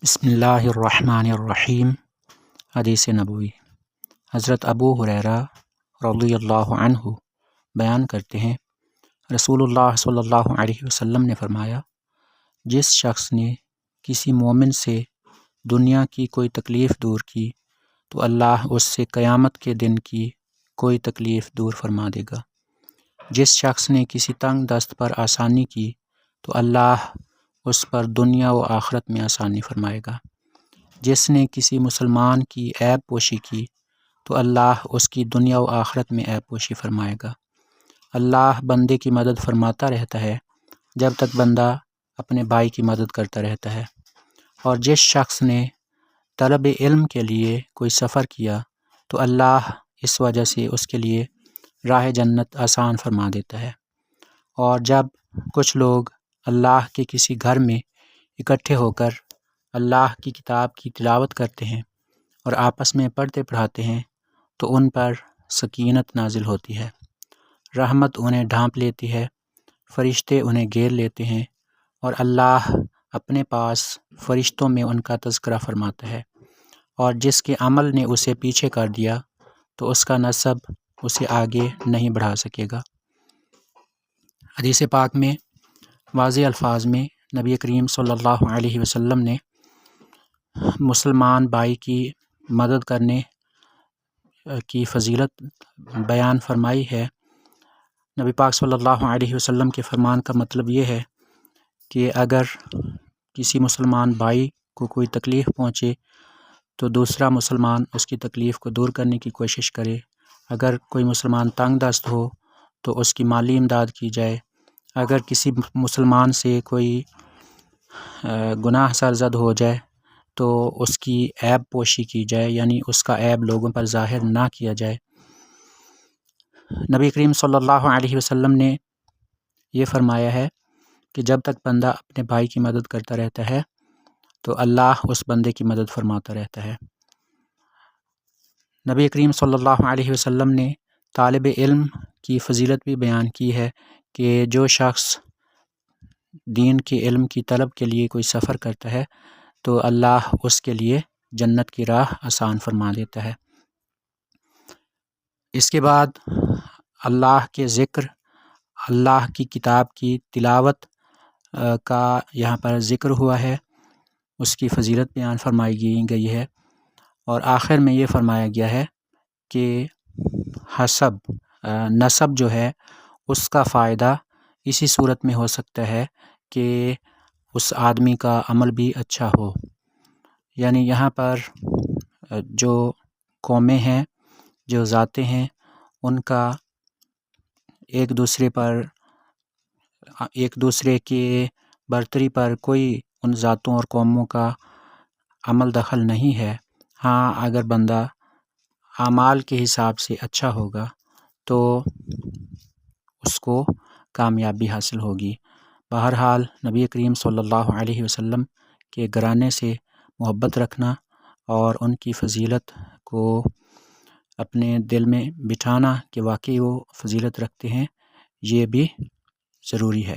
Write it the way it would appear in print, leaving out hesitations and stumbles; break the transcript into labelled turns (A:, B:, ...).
A: بسم اللہ الرحمن الرحیم۔ حدیث نبوی۔ حضرت ابو ہریرہ رضی اللہ عنہ بیان کرتے ہیں، رسول اللہ صلی اللہ علیہ وسلم نے فرمایا، جس شخص نے کسی مومن سے دنیا کی کوئی تکلیف دور کی تو اللہ اس سے قیامت کے دن کی کوئی تکلیف دور فرما دے گا۔ جس شخص نے کسی تنگ دست پر آسانی کی تو اللہ اس پر دنیا و آخرت میں آسانی فرمائے گا۔ جس نے کسی مسلمان کی عیب پوشی کی تو اللہ اس کی دنیا و آخرت میں عیب پوشی فرمائے گا۔ اللہ بندے کی مدد فرماتا رہتا ہے جب تک بندہ اپنے بھائی کی مدد کرتا رہتا ہے، اور جس شخص نے طلب علم کے لیے کوئی سفر کیا تو اللہ اس وجہ سے اس کے لیے راہ جنت آسان فرما دیتا ہے۔ اور جب کچھ لوگ اللہ کے کسی گھر میں اکٹھے ہو کر اللہ کی کتاب کی تلاوت کرتے ہیں اور آپس میں پڑھتے پڑھاتے ہیں تو ان پر سکینت نازل ہوتی ہے، رحمت انہیں ڈھانپ لیتی ہے، فرشتے انہیں گھیر لیتے ہیں، اور اللہ اپنے پاس فرشتوں میں ان کا تذکرہ فرماتا ہے، اور جس کے عمل نے اسے پیچھے کر دیا تو اس کا نسب اسے آگے نہیں بڑھا سکے گا۔ حدیث پاک میں واضح الفاظ میں نبی کریم صلی اللہ علیہ وسلم نے مسلمان بھائی کی مدد کرنے کی فضیلت بیان فرمائی ہے۔ نبی پاک صلی اللہ علیہ وسلم کے فرمان کا مطلب یہ ہے کہ اگر کسی مسلمان بھائی کو کوئی تکلیف پہنچے تو دوسرا مسلمان اس کی تکلیف کو دور کرنے کی کوشش کرے۔ اگر کوئی مسلمان تنگ دست ہو تو اس کی مالی امداد کی جائے۔ اگر کسی مسلمان سے کوئی گناہ سرزد ہو جائے تو اس کی عیب پوشی کی جائے، یعنی اس کا عیب لوگوں پر ظاہر نہ کیا جائے۔ نبی کریم صلی اللہ علیہ وسلم نے یہ فرمایا ہے کہ جب تک بندہ اپنے بھائی کی مدد کرتا رہتا ہے تو اللہ اس بندے کی مدد فرماتا رہتا ہے۔ نبی کریم صلی اللہ علیہ وسلم نے طالب علم کی فضیلت بھی بیان کی ہے کہ جو شخص دین کے علم کی طلب کے لیے کوئی سفر کرتا ہے تو اللہ اس کے لیے جنت کی راہ آسان فرما دیتا ہے۔ اس کے بعد اللہ کے ذکر، اللہ کی کتاب کی تلاوت کا یہاں پر ذکر ہوا ہے، اس کی فضیلت بیان فرمائی گئی ہے، اور آخر میں یہ فرمایا گیا ہے کہ نسب جو ہے اس کا فائدہ اسی صورت میں ہو سکتا ہے کہ اس آدمی کا عمل بھی اچھا ہو، یعنی یہاں پر جو قومیں ہیں، جو ذاتیں ہیں، ان کا ایک دوسرے کے برتری پر کوئی ان ذاتوں اور قوموں کا عمل دخل نہیں ہے۔ ہاں، اگر بندہ اعمال کے حساب سے اچھا ہوگا تو اس کو کامیابی حاصل ہوگی۔ بہرحال نبی کریم صلی اللہ علیہ وسلم کے گھرانے سے محبت رکھنا اور ان کی فضیلت کو اپنے دل میں بٹھانا کہ واقعی وہ فضیلت رکھتے ہیں، یہ بھی ضروری ہے۔